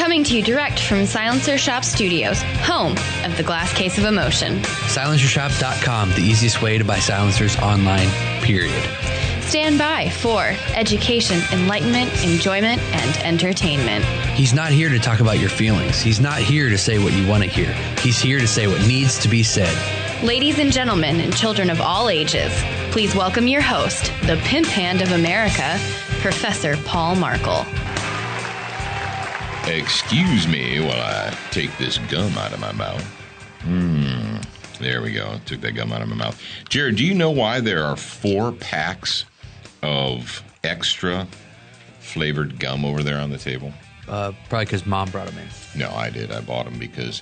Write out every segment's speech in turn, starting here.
Coming to you direct from Silencer Shop Studios, home of the Glass Case of Emotion. SilencerShop.com, the easiest way to buy silencers online, period. Stand by for education, enlightenment, enjoyment, and entertainment. He's not here to talk about your feelings. He's not here to say what you want to hear. He's here to say what needs to be said. Ladies and gentlemen, and children of all ages, please welcome your host, the pimp hand of America, Professor Paul Markle. Excuse me while I take this gum out of my mouth. There we go. Took that gum out of my mouth. Jared, do you know why there are 4 packs of extra flavored gum over there on the table? Probably because Mom brought them in. No, I did. I bought them because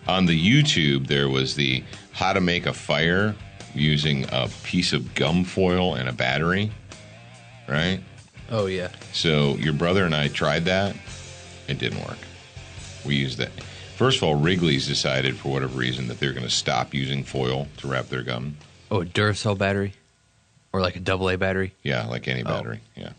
on the YouTube there was the how to make a fire using a piece of gum foil and a battery, right? Oh, yeah. So your brother and I tried that. It didn't work. We used that. First of all, Wrigley's decided for whatever reason that they're going to stop using foil to wrap their gum. Oh, a Duracell battery? Or like a AA battery? Yeah, like any battery. Yeah.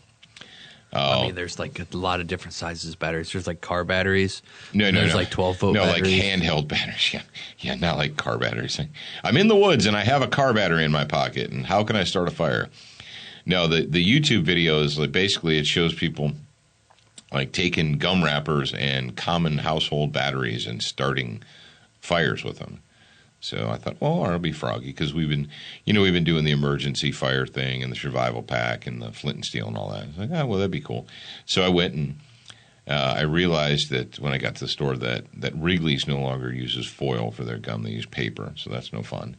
I mean, there's like a lot of different sizes of batteries. There's like car batteries. No. There's like 12-volt batteries. No, like handheld batteries. Yeah, not like car batteries. I'm in the woods and I have a car battery in my pocket, and how can I start a fire? No, the YouTube video is like basically it shows people like taking gum wrappers and common household batteries and starting fires with them. So I thought, well, it'll be froggy because we've been doing the emergency fire thing and the survival pack and the flint and steel and all that. I was like, oh, well, that'd be cool. So I went and I realized that when I got to the store that Wrigley's no longer uses foil for their gum. They use paper, so that's no fun.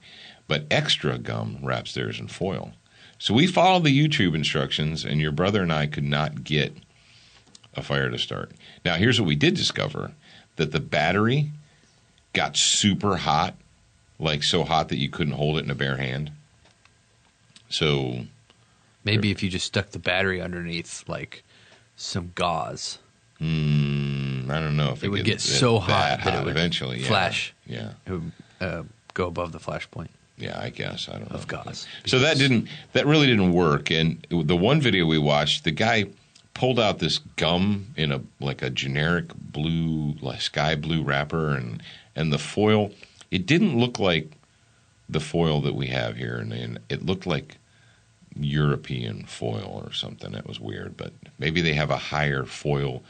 But Extra Gum wraps theirs in foil. So we followed the YouTube instructions, and your brother and I could not get a fire to start. Now, here's what we did discover, that the battery got super hot, like so hot that you couldn't hold it in a bare hand. So maybe if you just stuck the battery underneath like some gauze. I don't know if it would get so hot that it would eventually flash. Yeah. It would go above the flash point. Yeah, I guess. I don't know. Of gauze. So that really didn't work. And the one video we watched, the guy pulled out this gum in a generic blue, like sky blue wrapper, and the foil. It didn't look like the foil that we have here, and it looked like European foil or something. That was weird, but maybe they have a higher foil.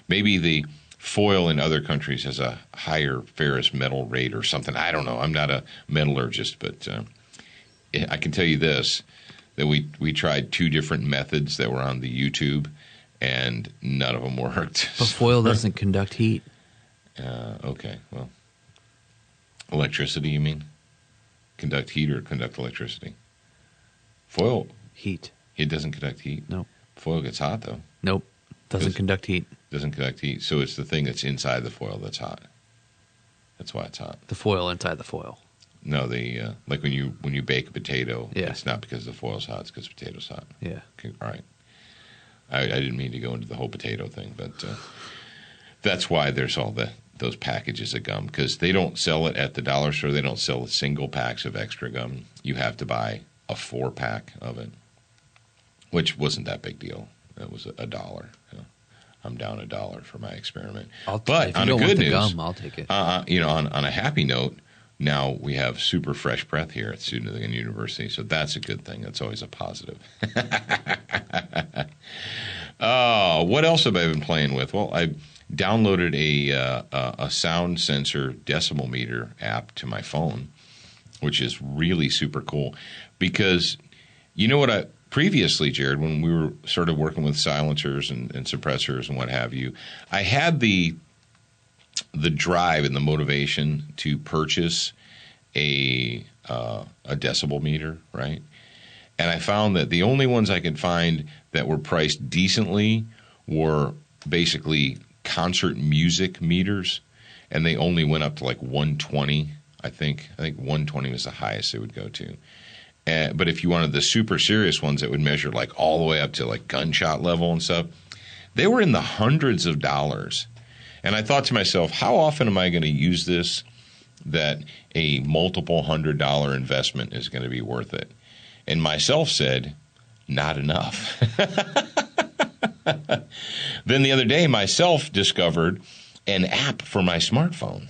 Maybe the foil in other countries has a higher ferrous metal rate or something. I don't know. I'm not a metallurgist, but I can tell you this, that we tried 2 different methods that were on the YouTube, and none of them worked. But foil doesn't conduct heat. Okay, well. Electricity, you mean? Conduct heat or conduct electricity? Foil. Heat. It doesn't conduct heat? Nope. Foil gets hot, though. Nope. Doesn't conduct heat. Doesn't conduct heat. So it's the thing that's inside the foil that's hot. That's why it's hot. The foil inside the foil. No, like when you bake a potato, yeah. It's not because the foil's hot, it's because the potato's hot. Yeah. Okay, all right. I didn't mean to go into the whole potato thing, but that's why there's all those packages of gum, because they don't sell it at the dollar store. They don't sell single packs of Extra Gum. You have to buy a 4-pack of it, which wasn't that big deal. It was $1. I'm down $1 for my experiment. But on a good news, gum, I'll take it. On a happy note, now we have super fresh breath here at Student of the University, so that's a good thing. That's always a positive. What else have I been playing with? Well, I downloaded a sound sensor decibel meter app to my phone, which is really super cool, because you know what previously, Jared, when we were started working with silencers and suppressors and what have you, I had the drive and the motivation to purchase a decibel meter, right? And I found that the only ones I could find that were priced decently were basically concert music meters, and they only went up to like 120. I think 120 was the highest they would go to. But if you wanted the super serious ones that would measure like all the way up to like gunshot level and stuff, they were in the hundreds of dollars. And I thought to myself, how often am I going to use this that a multiple $100 investment is going to be worth it? And myself said, not enough. Then the other day, myself discovered an app for my smartphone.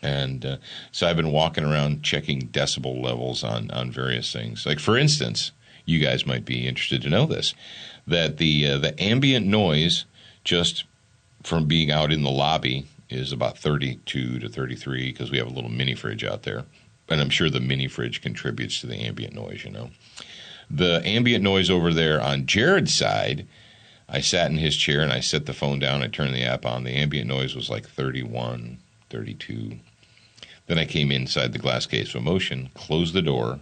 And so I've been walking around checking decibel levels on various things. Like, for instance, you guys might be interested to know this, that the ambient noise just from being out in the lobby is about 32 to 33 because we have a little mini fridge out there. And I'm sure the mini fridge contributes to the ambient noise, you know. The ambient noise over there on Jared's side, I sat in his chair and I set the phone down. I turned the app on. The ambient noise was like 31, 32. Then I came inside the glass case of motion, closed the door,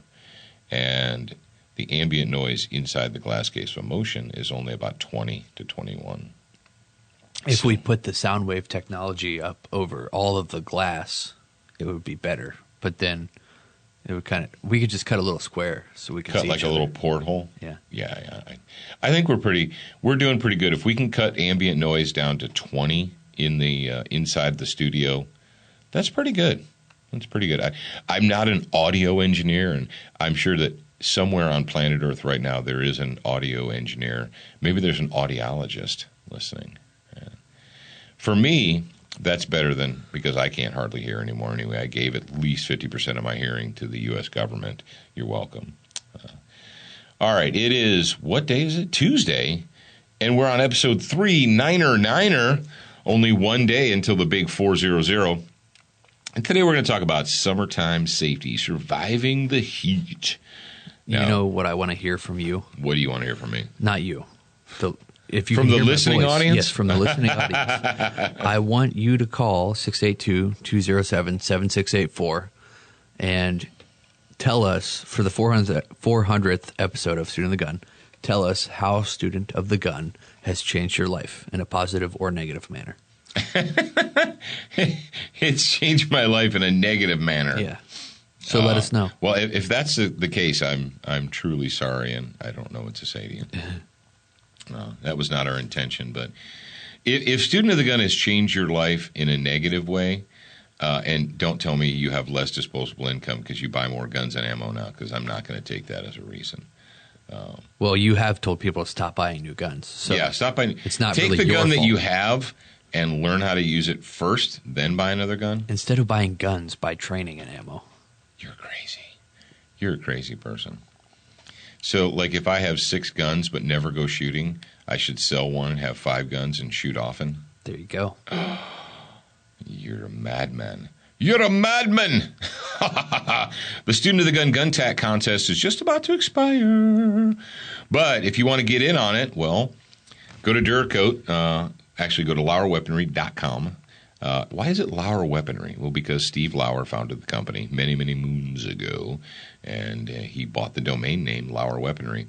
and the ambient noise inside the glass case of motion is only about 20 to 21. If we put the sound wave technology up over all of the glass, it would be better. But then it would we could just cut a little square so we could cut see like each a other. little porthole. Yeah. I think we're doing pretty good. If we can cut ambient noise down to 20 in the inside the studio, that's pretty good. That's pretty good. I'm not an audio engineer, and I'm sure that somewhere on planet Earth right now there is an audio engineer. Maybe there's an audiologist listening. For me, that's better than, because I can't hardly hear anymore anyway. I gave at least 50% of my hearing to the U.S. government. You're welcome. All right, it is, what day is it? Tuesday, and we're on episode 3, Niner. Only one day until the big 400. And today we're going to talk about summertime safety, surviving the heat. Now, you know what I want to hear from you? What do you want to hear from me? Not you. If you from can the hear my listening voice, audience? Yes, from the listening audience. I want you to call 682-207-7684 and tell us, for the 400th episode of Student of the Gun, tell us how Student of the Gun has changed your life in a positive or negative manner. It's changed my life in a negative manner. Yeah. So let us know. Well, if that's the case, I'm truly sorry, and I don't know what to say to you. No, that was not our intention. But if Student of the Gun has changed your life in a negative way, and don't tell me you have less disposable income because you buy more guns and ammo now, because I'm not going to take that as a reason. Well, you have told people to stop buying new guns. So yeah, stop buying. It's not take really the your gun that fault. you have and learn how to use it first, then buy another gun. Instead of buying guns, buy training and ammo. You're crazy. You're a crazy person. So, like, if I have 6 guns but never go shooting, I should sell one and have 5 guns and shoot often? There you go. You're a madman. You're a madman! The Student of the Gun Gun Tack contest is just about to expire. But if you want to get in on it, well, go to Duracoat. Actually, go to LauerWeaponry.com. Why is it Lauer Weaponry? Well, because Steve Lauer founded the company many, many moons ago, and he bought the domain name Lauer Weaponry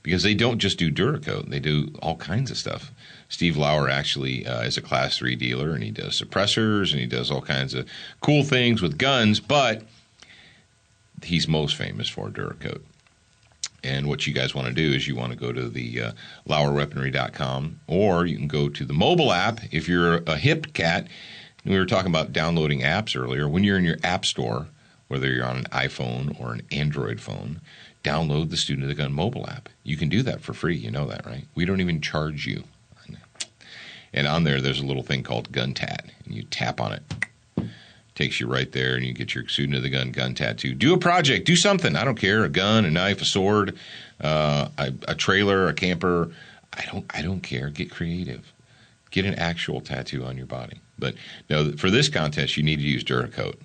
because they don't just do Duracoat. They do all kinds of stuff. Steve Lauer actually is a Class 3 dealer, and he does suppressors, and he does all kinds of cool things with guns, but he's most famous for Duracoat. And what you guys want to do is you want to go to the LauerWeaponry.com, or you can go to the mobile app if you're a hip cat. We were talking about downloading apps earlier. When you're in your app store, whether you're on an iPhone or an Android phone, download the Student of the Gun mobile app. You can do that for free. You know that, right? We don't even charge you. And on there's a little thing called Gun Tat, and you tap on it. Takes you right there, and you get your Student of the Gun gun tattoo. Do a project. Do something. I don't care. A gun, a knife, a sword, a trailer, a camper. I don't care. Get creative. Get an actual tattoo on your body. But no, for this contest, you need to use Duracoat,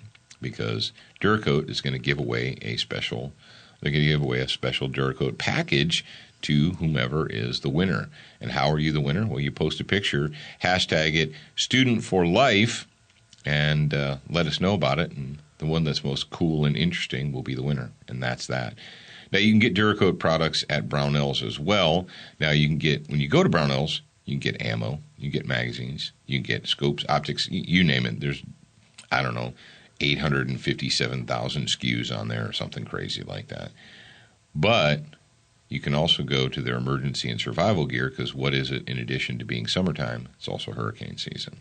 because Duracoat is going to give away a special. They're going to give away a special Duracoat package to whomever is the winner. And how are you the winner? Well, you post a picture, hashtag it Student for Life, and let us know about it. And the one that's most cool and interesting will be the winner. And that's that. Now, you can get Duracoat products at Brownells as well. Now, you can get, when you go to Brownells, you can get ammo, you can get magazines, you can get scopes, optics, you name it. There's, 857,000 SKUs on there or something crazy like that. But you can also go to their emergency and survival gear, because what is it in addition to being summertime? It's also hurricane season.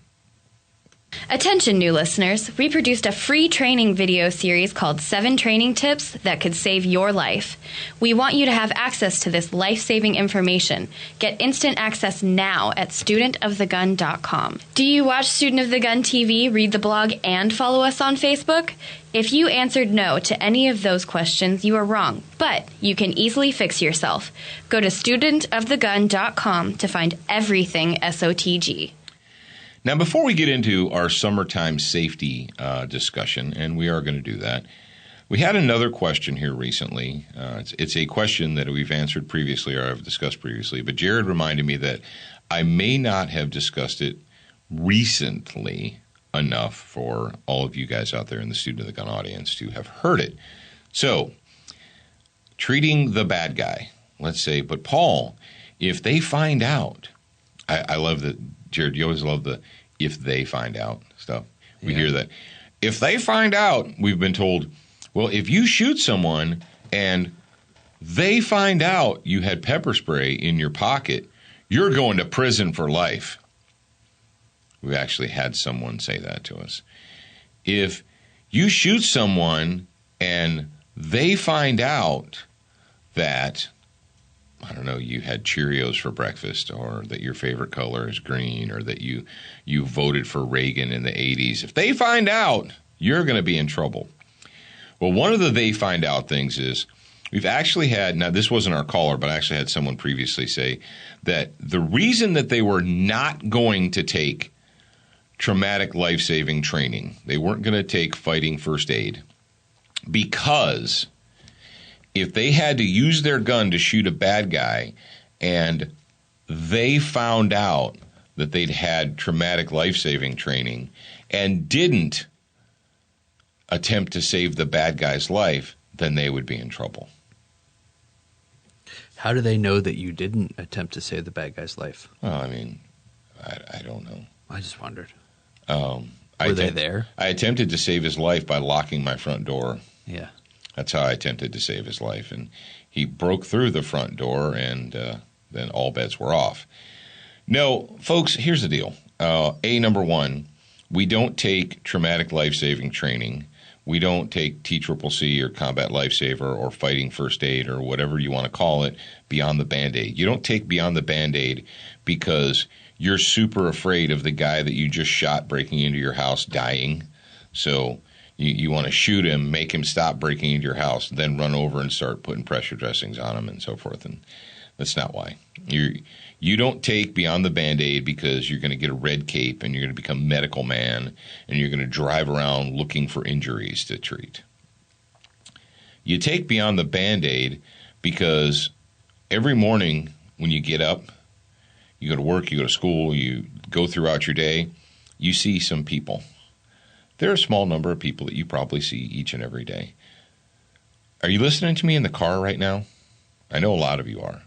Attention, new listeners. We produced a free training video series called 7 Training Tips That Could Save Your Life. We want you to have access to this life-saving information. Get instant access now at studentofthegun.com. Do you watch Student of the Gun TV, read the blog, and follow us on Facebook? If you answered no to any of those questions, you are wrong, but you can easily fix yourself. Go to studentofthegun.com to find everything SOTG. Now, before we get into our summertime safety discussion, and we are going to do that, we had another question here recently. It's a question that we've answered previously or I've discussed previously, but Jared reminded me that I may not have discussed it recently enough for all of you guys out there in the Student of the Gun audience to have heard it. So, treating the bad guy, let's say, but Paul, if they find out, I love that. Jared, you always love the if they find out stuff. We hear that. If they find out, we've been told, well, if you shoot someone and they find out you had pepper spray in your pocket, you're going to prison for life. We've actually had someone say that to us. If you shoot someone and they find out that, I don't know, you had Cheerios for breakfast, or that your favorite color is green, or that you voted for Reagan in the 80s. If they find out, you're going to be in trouble. Well, one of the they find out things is we've actually had, now this wasn't our caller, but I actually had someone previously say that the reason that they were not going to take traumatic life-saving training, they weren't going to take fighting first aid, because if they had to use their gun to shoot a bad guy and they found out that they'd had traumatic life-saving training and didn't attempt to save the bad guy's life, then they would be in trouble. How do they know that you didn't attempt to save the bad guy's life? Well, I mean, I don't know. I just wondered. Were they there? I attempted to save his life by locking my front door. Yeah. That's how I attempted to save his life. And he broke through the front door, and then all bets were off. No, folks, here's the deal. Number one, we don't take traumatic life-saving training. We don't take TCCC or Combat Lifesaver or Fighting First Aid or whatever you want to call it beyond the Band-Aid. You don't take beyond the Band-Aid because you're super afraid of the guy that you just shot breaking into your house dying. So you want to shoot him, make him stop breaking into your house, then run over and start putting pressure dressings on him and so forth. And that's not why. You don't take beyond the Band-Aid because you're going to get a red cape and you're going to become medical man and you're going to drive around looking for injuries to treat. You take beyond the Band-Aid because every morning when you get up, you go to work, you go to school, you go throughout your day, you see some people. There are a small number of people that you probably see each and every day. Are you listening to me in the car right now? I know a lot of you are.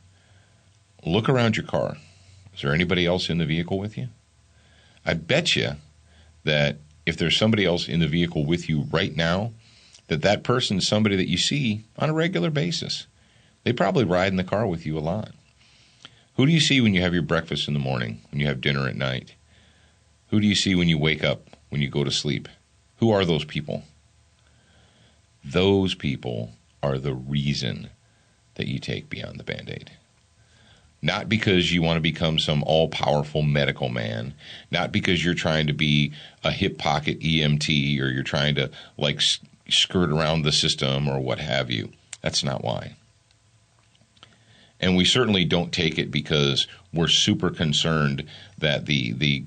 Look around your car. Is there anybody else in the vehicle with you? I bet you that if there's somebody else in the vehicle with you right now, that person is somebody that you see on a regular basis. They probably ride in the car with you a lot. Who do you see when you have your breakfast in the morning, when you have dinner at night? Who do you see when you wake up, when you go to sleep? Who are those people? Those people are the reason that you take beyond the Band-Aid. Not because you want to become some all-powerful medical man, not because you're trying to be a hip pocket EMT or you're trying to skirt around the system or what have you. That's not why. And we certainly don't take it because we're super concerned that the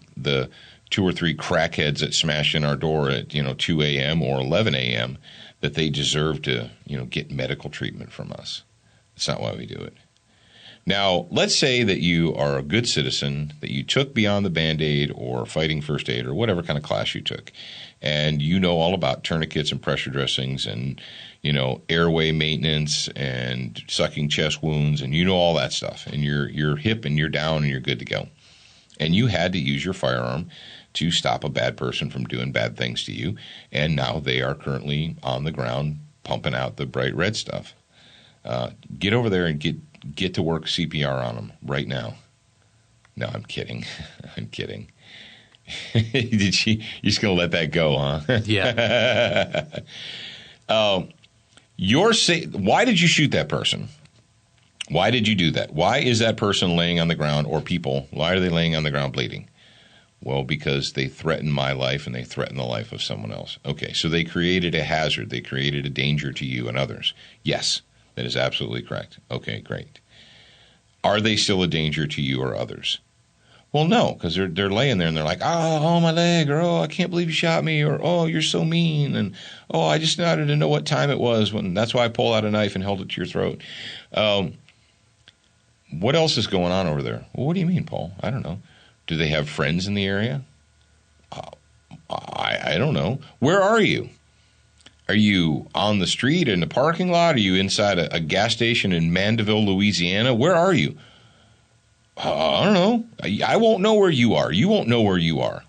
2 or 3 crackheads that smash in our door at 2 a.m. or 11 a.m. that they deserve to get medical treatment from us. That's not why we do it. Now, let's say that you are a good citizen, that you took Beyond the Band-Aid or Fighting First Aid or whatever kind of class you took, and you know all about tourniquets and pressure dressings and, airway maintenance and sucking chest wounds, and you know all that stuff, and you're hip and you're down and you're good to go. And you had to use your firearm to stop a bad person from doing bad things to you, and now they are currently on the ground pumping out the bright red stuff. Get over there and get to work CPR on them right now. No, I'm kidding. I'm kidding. Did you? You're just gonna let that go, huh? Yeah. Why did you shoot that person? Why did you do that? Why is that person laying on the ground, or people? Why are they laying on the ground bleeding? Well, because they threatened my life and they threatened the life of someone else. Okay, so they created a hazard. They created a danger to you and others. Yes, that is absolutely correct. Okay, great. Are they still a danger to you or others? Well, no, because they're laying there and they're like, oh, my leg, or oh, I can't believe you shot me, or oh, you're so mean, and oh, I just wanted to know what time it was. That's why I pulled out a knife and held it to your throat. What else is going on over there? Well, what do you mean, Paul? I don't know. Do they have friends in the area? I don't know. Where are you? Are you on the street, in the parking lot? Are you inside a gas station in Mandeville, Louisiana? Where are you? I don't know. I won't know where you are. You won't know where you are.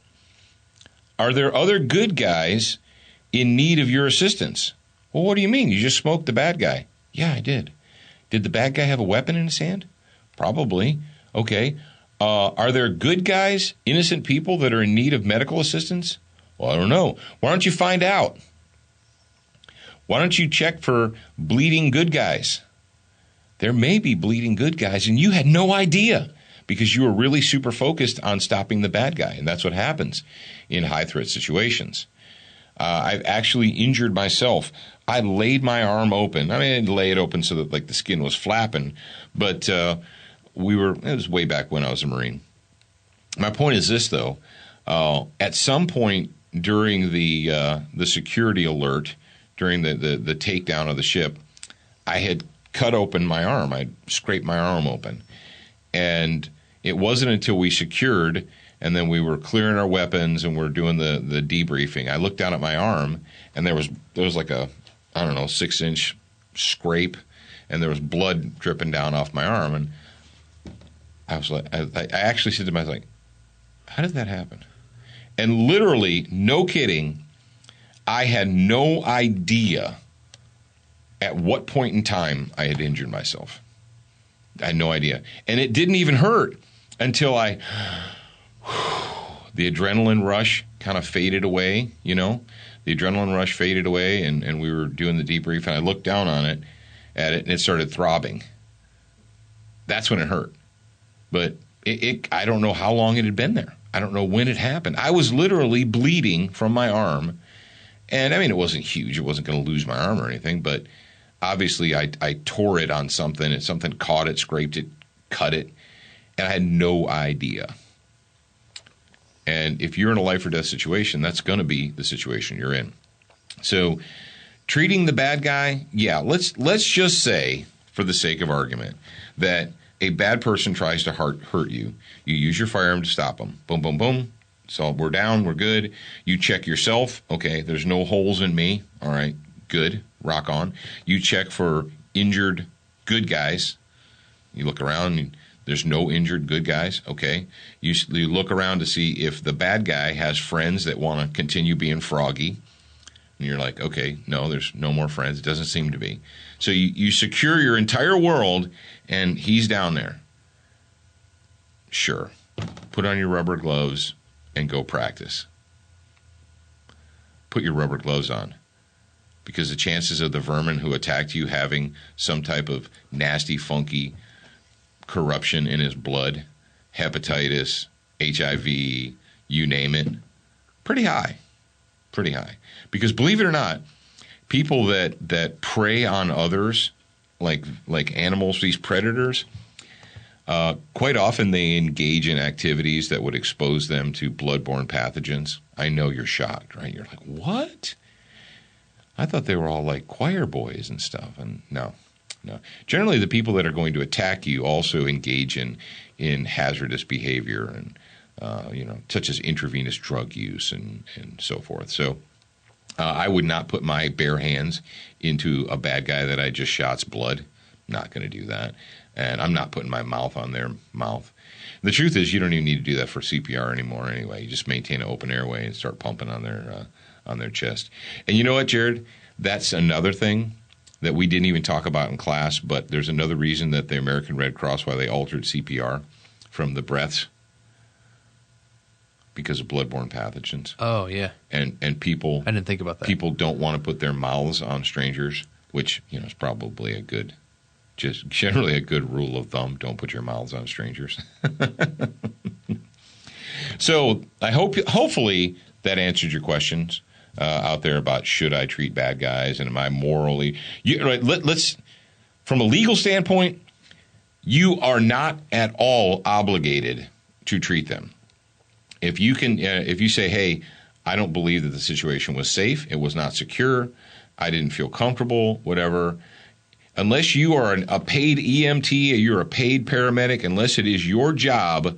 Are there other good guys in need of your assistance? Well, what do you mean? You just smoked the bad guy. Yeah, I did. Did the bad guy have a weapon in his hand? Probably. Okay. Are there good guys, innocent people that are in need of medical assistance? Well, I don't know. Why don't you find out? Why don't you check for bleeding good guys? There may be bleeding good guys, and you had no idea because you were really super focused on stopping the bad guy, and that's what happens in high-threat situations. I've actually injured myself. I laid my arm open. I mean, I didn't lay it open so that like the skin was flapping, but it was way back when I was a Marine. My point is this, though. At some point during the security alert, during the takedown of the ship, I had cut open my arm. I scraped my arm open. And it wasn't until we secured and then we were clearing our weapons and we're doing the debriefing. I looked down at my arm and there was like a, 6-inch scrape and there was blood dripping down off my arm. And I was like, I actually said to myself, like, how did that happen? And literally, no kidding, I had no idea at what point in time I had injured myself. I had no idea. And it didn't even hurt until the adrenaline rush kind of faded away, The adrenaline rush faded away, and we were doing the debrief, and I looked down at it, and it started throbbing. That's when it hurt. But I don't know how long it had been there. I don't know when it happened. I was literally bleeding from my arm. And, I mean, it wasn't huge. It wasn't going to lose my arm or anything. But obviously I tore it on something. And something caught it, scraped it, cut it. And I had no idea. And if you're in a life or death situation, that's going to be the situation you're in. So treating the bad guy, yeah, let's just say, for the sake of argument, that a bad person tries to hurt you. You use your firearm to stop them. Boom, boom, boom. So we're down. We're good. You check yourself. Okay, there's no holes in me. All right, good. Rock on. You check for injured good guys. You look around. And there's no injured good guys. Okay. You look around to see if the bad guy has friends that want to continue being froggy. And you're like, okay, no, there's no more friends. It doesn't seem to be. So you secure your entire world, and he's down there. Sure. Put on your rubber gloves and go practice. Put your rubber gloves on. Because the chances of the vermin who attacked you having some type of nasty, funky corruption in his blood, hepatitis, HIV, you name it, pretty high. Pretty high. Because believe it or not, people that prey on others, like animals, these predators, quite often they engage in activities that would expose them to bloodborne pathogens. I know you're shocked, right? You're like, what? I thought they were all like choir boys and stuff. And no. Generally, the people that are going to attack you also engage in hazardous behavior and such as intravenous drug use and so forth. So I would not put my bare hands into a bad guy that I just shot's blood. Not going to do that. And I'm not putting my mouth on their mouth. The truth is, you don't even need to do that for CPR anymore anyway. You just maintain an open airway and start pumping on their chest. And you know what, Jared? That's another thing that we didn't even talk about in class, but there's another reason that the American Red Cross, why they altered CPR from the breaths. because of bloodborne pathogens. Oh, yeah. And people, I didn't think about that. People don't want to put their mouths on strangers, which, is probably just generally a good rule of thumb. Don't put your mouths on strangers. So I hopefully that answered your questions out there about should I treat bad guys and am I morally, let's, from a legal standpoint, you are not at all obligated to treat them. If you can, if you say, hey, I don't believe that the situation was safe, it was not secure, I didn't feel comfortable, whatever, unless you are a paid EMT or you're a paid paramedic, unless it is your job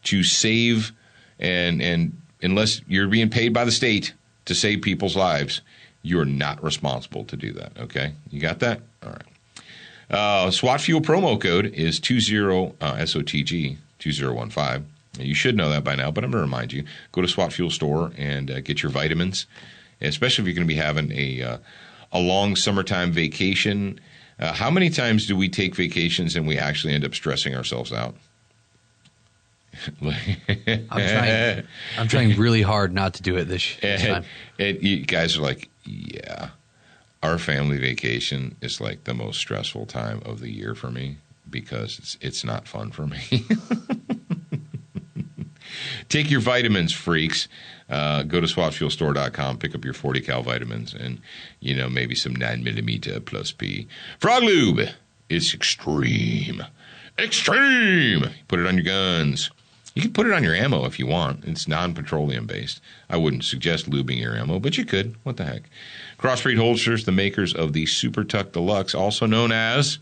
to save and unless you're being paid by the state to save people's lives, you're not responsible to do that. Okay? You got that? All right. SWAT Fuel promo code is SOTG 2015. You should know that by now, but I'm going to remind you. Go to SWAT Fuel store and get your vitamins, especially if you're going to be having a long summertime vacation. How many times do we take vacations and we actually end up stressing ourselves out? I'm trying really hard not to do it this time. You guys are like, yeah, our family vacation is like the most stressful time of the year for me because it's not fun for me. Take your vitamins, freaks. Go to SWATfuelstore.com, pick up your 40 cal vitamins and, maybe some 9mm plus P. Frog Lube. It's extreme. Extreme. Put it on your guns. You can put it on your ammo if you want. It's non-petroleum based. I wouldn't suggest lubing your ammo, but you could. What the heck? Crossbreed Holsters, the makers of the Super Tuck Deluxe, also known as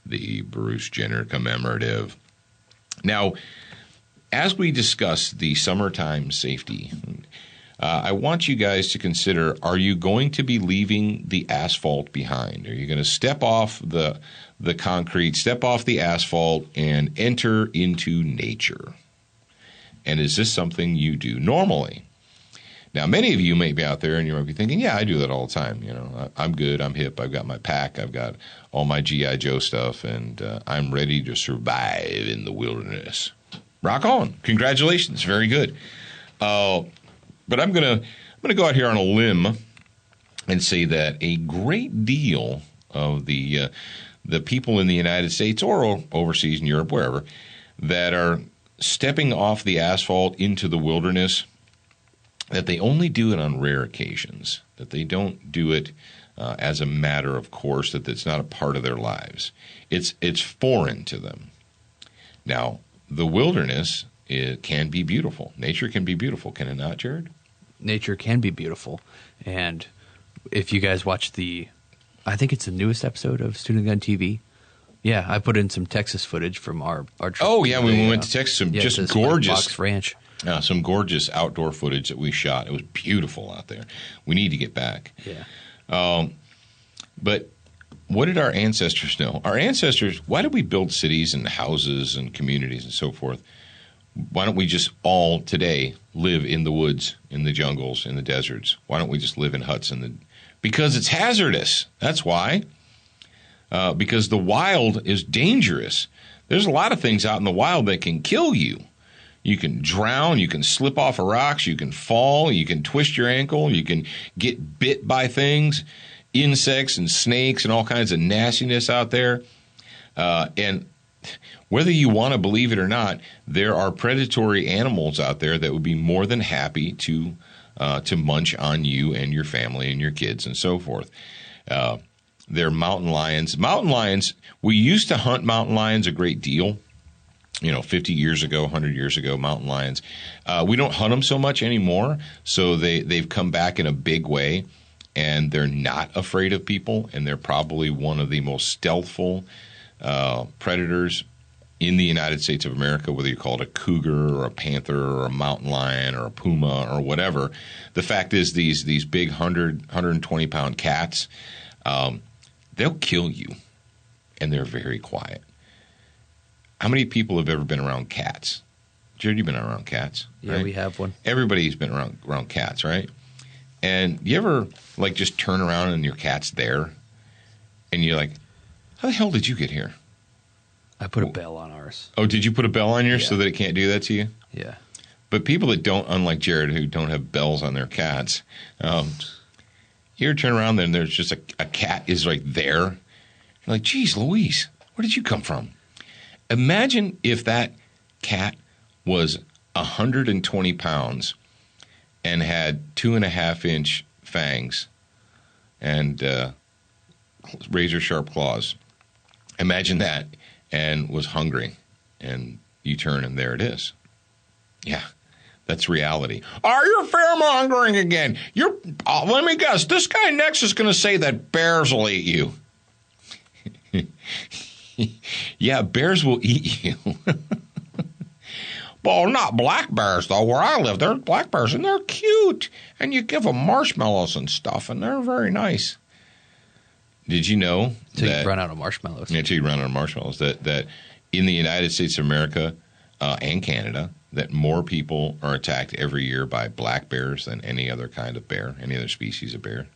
the Bruce Jenner Commemorative. Now, as we discuss the summertime safety, I want you guys to consider, are you going to be leaving the asphalt behind? Are you going to step off the concrete, step off the asphalt, and enter into nature? And is this something you do normally? Now, many of you may be out there and you might be thinking, yeah, I do that all the time. I'm good. I'm hip. I've got my pack. I've got all my G.I. Joe stuff, and I'm ready to survive in the wilderness. Rock on. Congratulations. Very good. But I'm gonna go out here on a limb and say that a great deal of the people in the United States or overseas in Europe, wherever, that are stepping off the asphalt into the wilderness, that they only do it on rare occasions, that they don't do it as a matter of course, that it's not a part of their lives. It's foreign to them. Now, the wilderness, it can be beautiful. Nature can be beautiful, can it not, Jared? Nature can be beautiful. And if you guys watch I think it's the newest episode of Student Gun TV. Yeah, I put in some Texas footage from our trip. Oh, yeah, we went to Texas. Just gorgeous. Box Ranch. Some gorgeous outdoor footage that we shot. It was beautiful out there. We need to get back. Yeah. But what did our ancestors know? Our ancestors, why did we build cities and houses and communities and so forth? Why don't we just all today live in the woods, in the jungles, in the deserts? Why don't we just live in huts because it's hazardous. That's why. Because the wild is dangerous. There's a lot of things out in the wild that can kill you. You can drown, you can slip off of rocks, you can fall, you can twist your ankle, you can get bit by things, insects and snakes and all kinds of nastiness out there. And whether you want to believe it or not, there are predatory animals out there that would be more than happy to munch on you and your family and your kids and so forth. They're mountain lions. Mountain lions, we used to hunt mountain lions a great deal. 50 years ago, 100 years ago, mountain lions. We don't hunt them so much anymore, so they've come back in a big way, and they're not afraid of people, and they're probably one of the most stealthful predators in the United States of America, whether you call it a cougar or a panther or a mountain lion or a puma or whatever. The fact is these big 120-pound cats, they'll kill you, and they're very quiet. How many people have ever been around cats? Jared, you've been around cats, right? Yeah, we have one. Everybody's been around cats, right? And you ever, just turn around and your cat's there, and you're like, how the hell did you get here? I put a bell on ours. Oh, did you put a bell on yours so that it can't do that to you? Yeah. But people that don't, unlike Jared, who don't have bells on their cats, you ever turn around and there's just a cat is right there. You're like, geez, Louise, where did you come from? Imagine if that cat was 120 pounds and had 2.5-inch fangs and razor-sharp claws. Imagine that, and was hungry, and you turn and there it is. Yeah, that's reality. Are you fear-mongering again? Let me guess, this guy next is going to say that bears will eat you. Yeah, bears will eat you. Well, not black bears, though. Where I live, they're black bears, and they're cute. And you give them marshmallows and stuff, and they're very nice. Did you know Until you run out of marshmallows. Until you run out of marshmallows. That in the United States of America and Canada, that more people are attacked every year by black bears than any other kind of bear, any other species of bear?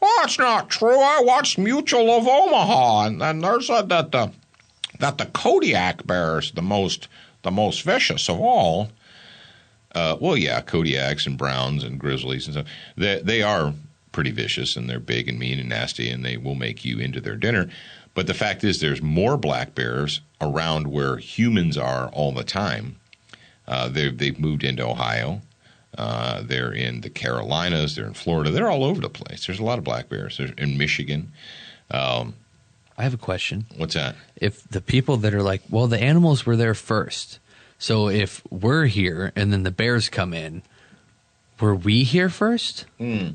Well, that's not true. I watched Mutual of Omaha, and they said that the Kodiak bear is the most vicious of all. Well, yeah, Kodiaks and Browns and Grizzlies and stuff. They are pretty vicious, and they're big and mean and nasty, and they will make you into their dinner. But the fact is there's more black bears around where humans are all the time. They've moved into Ohio. They're in the Carolinas. They're in Florida. They're all over the place. There's a lot of black bears. They're in Michigan. I have a question. What's that? If the people that are like, well, the animals were there first. So if we're here and then the bears come in, were we here first? Well,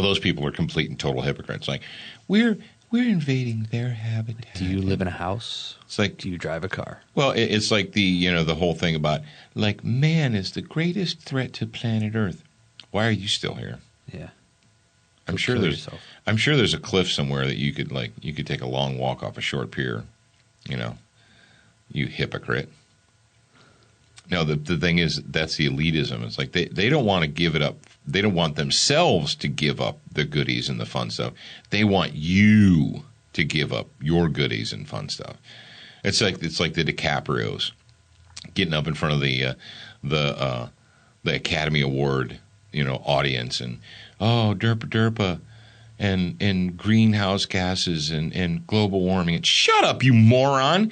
those people are complete and total hypocrites. Like, we're invading their habitat. Do you live in a house? It's like, do you drive a car? Well, it's like the whole thing about, like, man is the greatest threat to planet Earth. Why are you still here? Yeah. I'm sure there's a cliff somewhere that you could take a long walk off a short pier. You hypocrite. No, the thing is, that's the elitism. It's like they don't want to give it up. They don't want themselves to give up the goodies and the fun stuff. They want you to give up your goodies and fun stuff. It's like the DiCaprios getting up in front of the Academy Award audience and derpa and greenhouse gases and global warming. And shut up, you moron!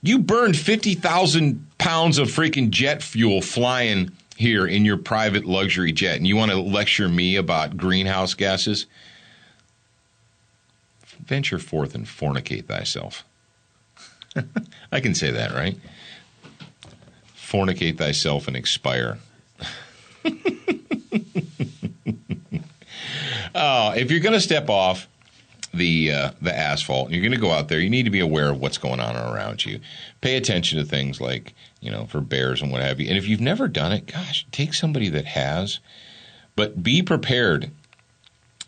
You burned 50,000 pounds of freaking jet fuel flying here in your private luxury jet, and you want to lecture me about greenhouse gases? Venture forth and fornicate thyself. I can say that, right? Fornicate thyself and expire. If you're going to step off the asphalt, and you're going to go out there, you need to be aware of what's going on around you. Pay attention to things like, for bears and what have you. And if you've never done it, gosh, take somebody that has. But be prepared.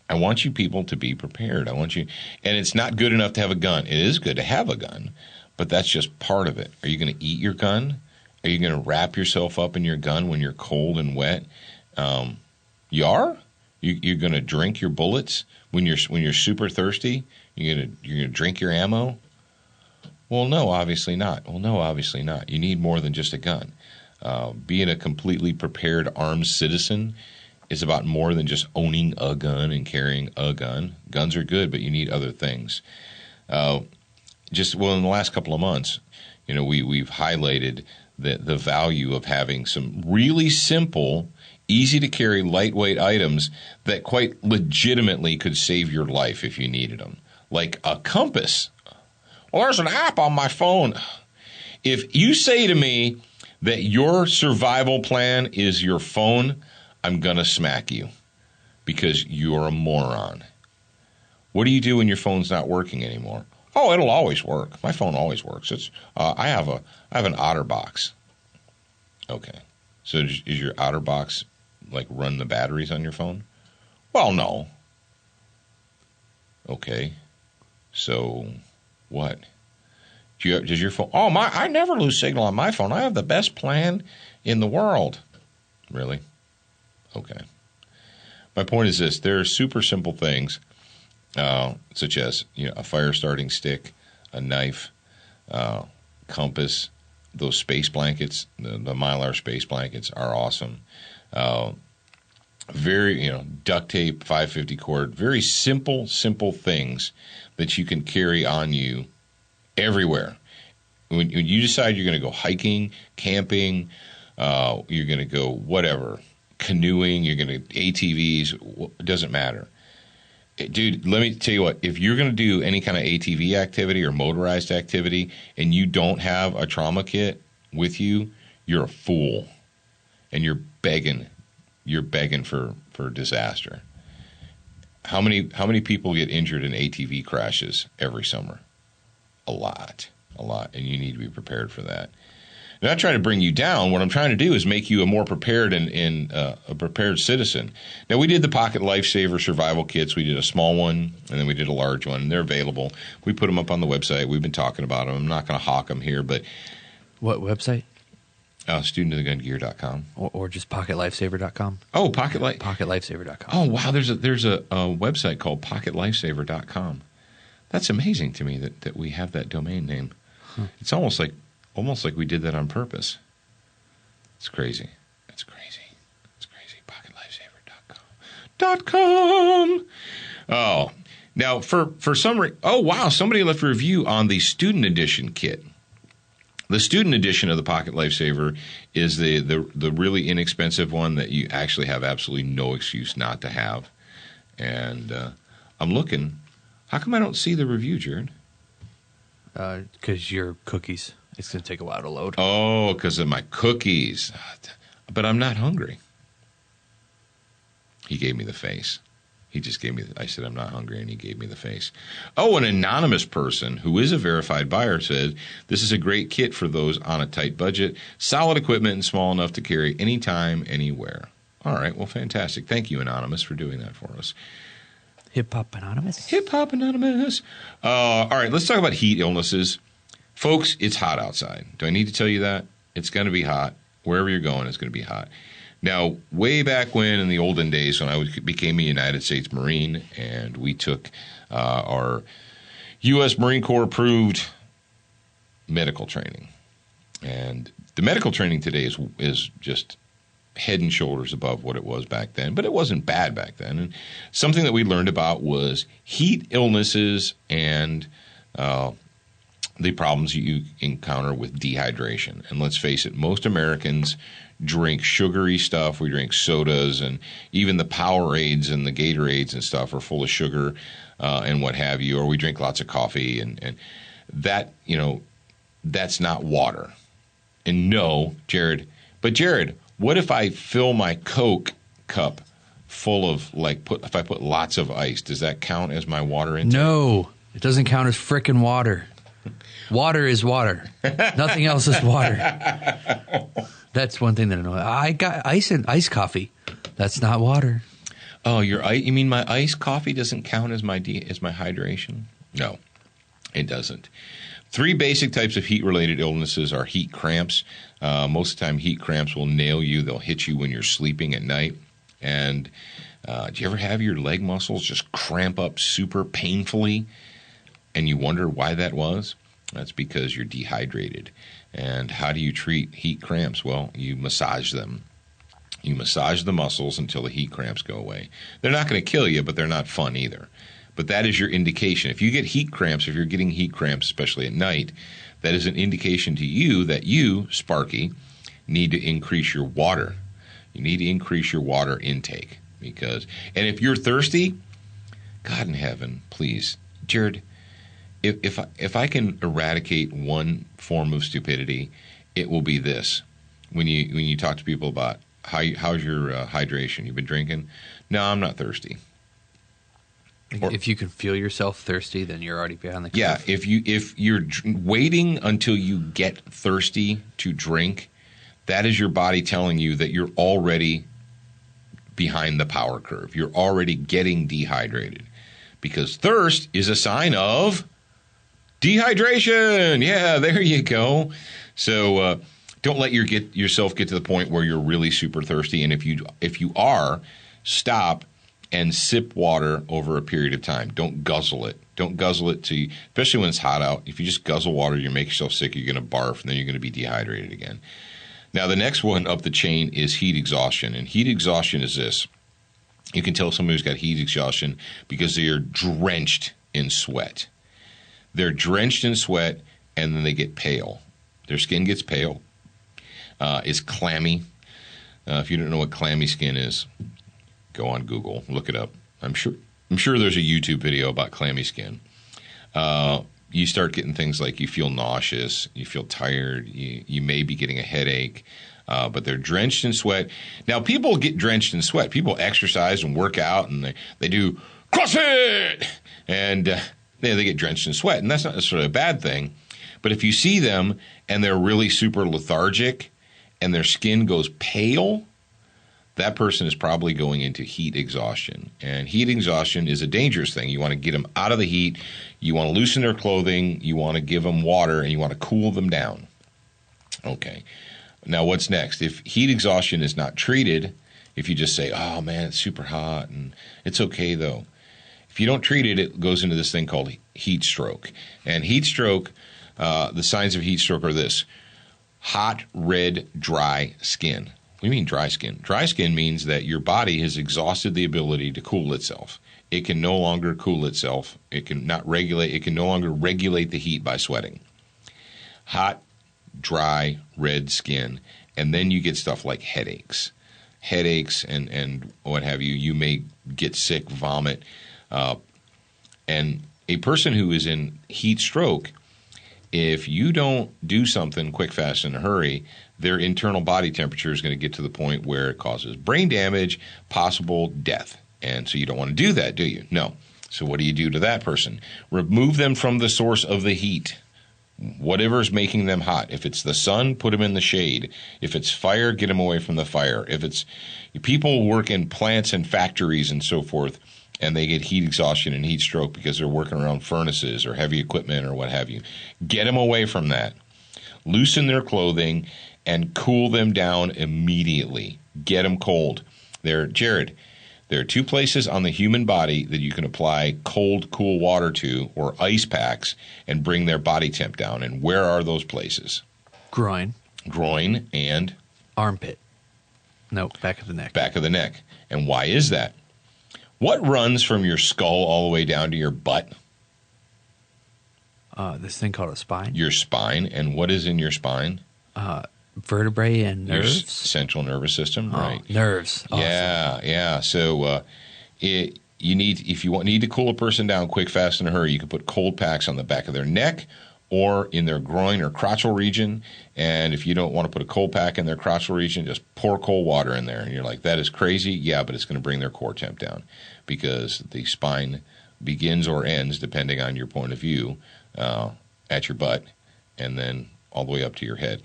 I want you people to be prepared. And it's not good enough to have a gun. It is good to have a gun, but that's just part of it. Are you going to eat your gun? Are you going to wrap yourself up in your gun when you're cold and wet? You are? You're going to drink your bullets when you're super thirsty? You're going to drink your ammo? Well, no, obviously not. You need more than just a gun. Being a completely prepared armed citizen is about more than just owning a gun and carrying a gun. Guns are good, but you need other things. In the last couple of months, we've highlighted the value of having some really simple, easy to carry, lightweight items that quite legitimately could save your life if you needed them, like a compass. Well, there's an app on my phone. If you say to me that your survival plan is your phone, I'm going to smack you because you're a moron. What do you do when your phone's not working anymore? Oh, it'll always work. My phone always works. I have an OtterBox. Okay. So is your OtterBox run the batteries on your phone? Well, no. Okay. So what? Does your phone? Oh, I never lose signal on my phone. I have the best plan in the world. Really? Okay. My point is this: there are super simple things, such as a fire starting stick, a knife, compass, those space blankets, the Mylar space blankets are awesome. Very, duct tape, 550 cord, very simple things that you can carry on you everywhere. When you decide you're going to go hiking, camping, you're going to go whatever, canoeing, you're going to ATVs, it doesn't matter. Dude, let me tell you what, if you're going to do any kind of ATV activity or motorized activity and you don't have a trauma kit with you, you're a fool. And you're begging for disaster. How many people get injured in ATV crashes every summer? A lot. And you need to be prepared for that. I'm not trying to bring you down. What I'm trying to do is make you a more prepared and a prepared citizen. Now, we did the Pocket Lifesaver survival kits. We did a small one, and then we did a large one. They're available. We put them up on the website. We've been talking about them. I'm not going to hawk them here, but What website? StudentOfTheGunGear.com. Or just PocketLifesaver.com. Oh, PocketLifesaver.com. Oh, wow. There's a website called PocketLifesaver.com. That's amazing to me that we have that domain name. It's almost like we did that on purpose. It's crazy. It's crazy. PocketLifesaver.com. Oh, now for some oh wow, somebody left a review on the student edition kit. The student edition of the Pocket Lifesaver is the really inexpensive one that you actually have absolutely no excuse not to have. And I'm looking. How come I don't see the review, Jared? Because your cookies. It's going to take a while to load. Oh, because of my cookies. But I'm not hungry. He gave me the face. He just gave me I said, I'm not hungry, and he gave me the face. Oh, an anonymous person who is a verified buyer said, this is a great kit for those on a tight budget. Solid equipment and small enough to carry anytime, anywhere. All right, well, fantastic. Thank you, Anonymous, for doing that for us. Hip Hop Anonymous? Hip Hop Anonymous. All right, let's talk about heat illnesses. Folks, it's hot outside. Do I need to tell you that? It's going to be hot. Wherever you're going, it's going to be hot. Now, way back when, in the olden days, when I became a United States Marine, and we took our U.S. Marine Corps approved medical training. And the medical training today is just head and shoulders above what it was back then, but it wasn't bad back then. And something that we learned about was heat illnesses and the problems you encounter with dehydration. And let's face it, most Americans drink sugary stuff. We drink sodas, and even the Powerades and the Gatorades and stuff are full of sugar and what have you. Or we drink lots of coffee, and that, that's not water. And no, Jared, what if I fill my Coke cup full of if I put lots of ice, does that count as my water intake? No, it doesn't count as frickin' water. Water is water. Nothing else is water. That's one thing that I know. I got ice and iced coffee. That's not water. Oh, you mean my iced coffee doesn't count as my hydration? No, it doesn't. 3 basic types of heat-related illnesses are heat cramps. Most of the time, heat cramps will nail you. They'll hit you when you're sleeping at night. And do you ever have your leg muscles just cramp up super painfully, and you wonder why that was? That's because you're dehydrated. And how do you treat heat cramps? Well, you massage them. You massage the muscles until the heat cramps go away. They're not going to kill you, but they're not fun either. But that is your indication. If you get heat cramps, if you're getting heat cramps, especially at night, that is an indication to you that you, Sparky, need to increase your water. You need to increase your water intake. And if you're thirsty, God in heaven, please, Jared, if I can eradicate one form of stupidity, it will be this. When you talk to people about how's your hydration, you've been drinking? No, I'm not thirsty. If you can feel yourself thirsty, then you're already behind the curve. Yeah, if you're waiting until you get thirsty to drink, that is your body telling you that you're already behind the power curve. You're already getting dehydrated, because thirst is a sign of dehydration. Yeah, there you go. So don't let yourself get to the point where you're really super thirsty. And if you are, stop and sip water over a period of time. Don't guzzle it. Don't guzzle it especially when it's hot out. If you just guzzle water, you make yourself sick, you're going to barf, and then you're going to be dehydrated again. Now, the next one up the chain is heat exhaustion. And heat exhaustion is this. You can tell somebody who's got heat exhaustion because they are drenched in sweat. They're drenched in sweat, and then they get pale. Their skin gets pale. It's clammy. If you don't know what clammy skin is, go on Google, look it up. I'm sure there's a YouTube video about clammy skin. You start getting things like you feel nauseous, you feel tired, you may be getting a headache, but they're drenched in sweat. Now, people get drenched in sweat. People exercise and work out, and they do CrossFit, and they get drenched in sweat, and that's not necessarily a bad thing. But if you see them and they're really super lethargic and their skin goes pale, that person is probably going into heat exhaustion. And heat exhaustion is a dangerous thing. You want to get them out of the heat. You want to loosen their clothing. You want to give them water, and you want to cool them down. Okay. Now, what's next? If heat exhaustion is not treated, if you just say, oh, man, it's super hot, and it's okay, though. If you don't treat it, it goes into this thing called heat stroke. And heat stroke, the signs of heat stroke are this: hot, red, dry skin. What do you mean dry skin? Dry skin means that your body has exhausted the ability to cool itself. It can no longer cool itself. It can no longer regulate the heat by sweating. Hot, dry, red skin. And then you get stuff like headaches and what have you. You may get sick, vomit. And a person who is in heat stroke, if you don't do something quick, fast, in a hurry, their internal body temperature is going to get to the point where it causes brain damage, possible death. And so you don't want to do that, do you? No. So what do you do to that person? Remove them from the source of the heat. Whatever's making them hot. If it's the sun, put them in the shade. If it's fire, get them away from the fire. If it's people work in plants and factories and so forth, and they get heat exhaustion and heat stroke because they're working around furnaces or heavy equipment or what have you, get them away from that. Loosen their clothing and cool them down immediately. Get them cold. Jared, there are two places on the human body that you can apply cold, cool water to, or ice packs, and bring their body temp down. And where are those places? Groin and? Armpit. No, back of the neck. Back of the neck. And why is that? What runs from your skull all the way down to your butt? This thing called a spine. Your spine. And what is in your spine? Vertebrae and nerves. Your central nervous system, right? Nerves. Awesome. Yeah. So if you need to cool a person down quick, fast, in a hurry, you can put cold packs on the back of their neck or in their groin or crotchal region. And if you don't want to put a cold pack in their crotchal region, just pour cold water in there. And you're like, that is crazy. Yeah, but it's going to bring their core temp down because the spine begins or ends, depending on your point of view, at your butt and then all the way up to your head.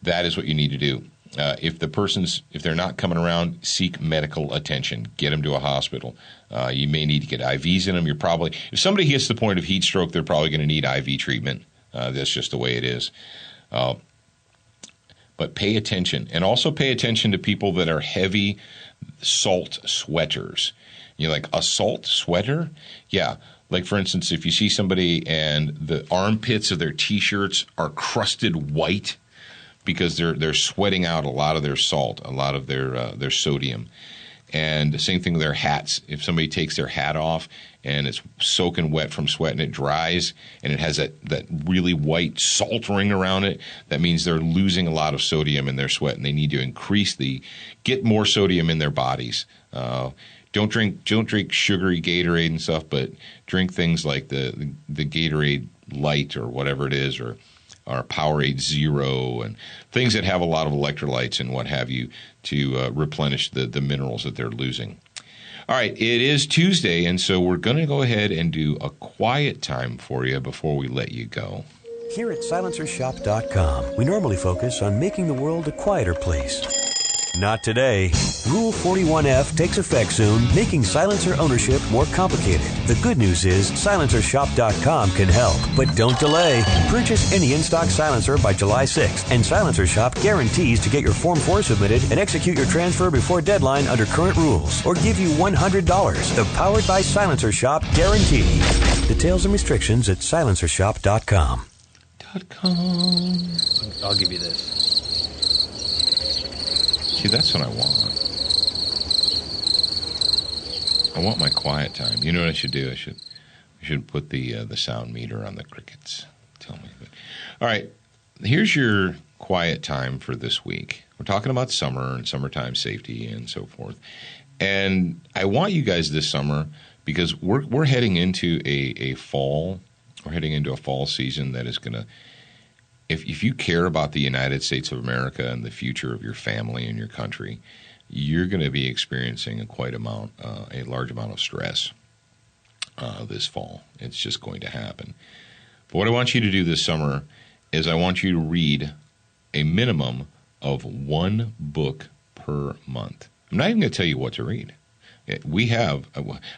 That is what you need to do. If they're not coming around, seek medical attention. Get them to a hospital. You may need to get IVs in them. If somebody gets to the point of heat stroke, they're probably going to need IV treatment. That's just the way it is. But pay attention, and also pay attention to people that are heavy salt sweaters. You're like, a salt sweater? Yeah. Like, for instance, if you see somebody and the armpits of their T-shirts are crusted white, because they're sweating out a lot of their salt, a lot of their sodium. And the same thing with their hats. If somebody takes their hat off and it's soaking wet from sweat and it dries and it has that really white salt ring around it, that means they're losing a lot of sodium in their sweat and they need to get more sodium in their bodies. Don't drink sugary Gatorade and stuff, but drink things like the Gatorade Light or whatever it is, or Powerade Zero, and things that have a lot of electrolytes and what have you to replenish the minerals that they're losing. All right, it is Tuesday, and so we're going to go ahead and do a quiet time for you before we let you go. Here at SilencerShop.com, we normally focus on making the world a quieter place. Not today. Rule 41F takes effect soon, making silencer ownership more complicated. The good news is SilencerShop.com can help, but don't delay. Purchase any in-stock silencer by July 6th, and Silencer Shop guarantees to get your Form 4 submitted and execute your transfer before deadline under current rules, or give you $100. The Powered by Silencer Shop guarantee. Details and restrictions at silencershop.com. I'll give you this. See, that's what I want. I want my quiet time. You know what I should do? I should put the sound meter on the crickets. Tell me. All right, here's your quiet time for this week. We're talking about summer and summertime safety and so forth. And I want you guys this summer, because we're heading into a fall. We're heading into a fall season that is going to, if you care about the United States of America and the future of your family and your country, you're going to be experiencing a large amount of stress this fall. It's just going to happen. But what I want you to do this summer is I want you to read a minimum of one book per month. I'm not even going to tell you what to read. We have,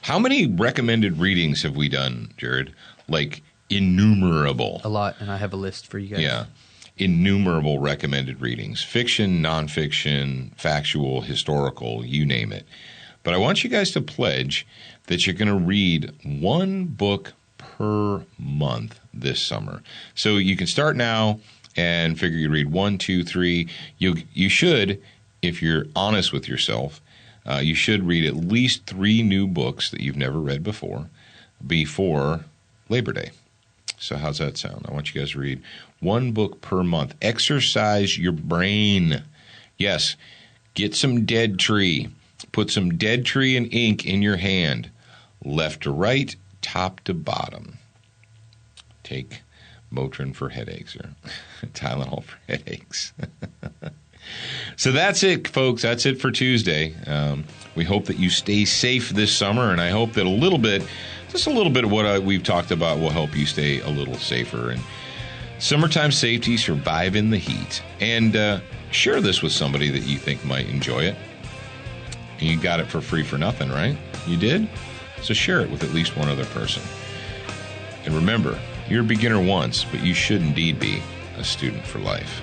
how many recommended readings have we done, Jared? Like innumerable. A lot, and I have a list for you guys. Yeah. Innumerable recommended readings. Fiction, nonfiction, factual, historical, you name it. But I want you guys to pledge that you're going to read one book per month this summer. So you can start now and figure you read 1, 2, 3. You should, if you're honest with yourself, you should read at least 3 new books that you've never read before Labor Day. So how's that sound? I want you guys to read one book per month. Exercise your brain. Yes, get some Dead Tree. Put some Dead Tree and ink in your hand, left to right, top to bottom. Take Motrin for headaches or Tylenol for headaches. So that's it, folks. That's it for Tuesday. We hope that you stay safe this summer, and I hope that just a little bit of what we've talked about will help you stay a little safer. And summertime safety, surviving the heat. And share this with somebody that you think might enjoy it. And you got it for free for nothing, right? You did? So share it with at least one other person. And remember, you're a beginner once, but you should indeed be a student for life.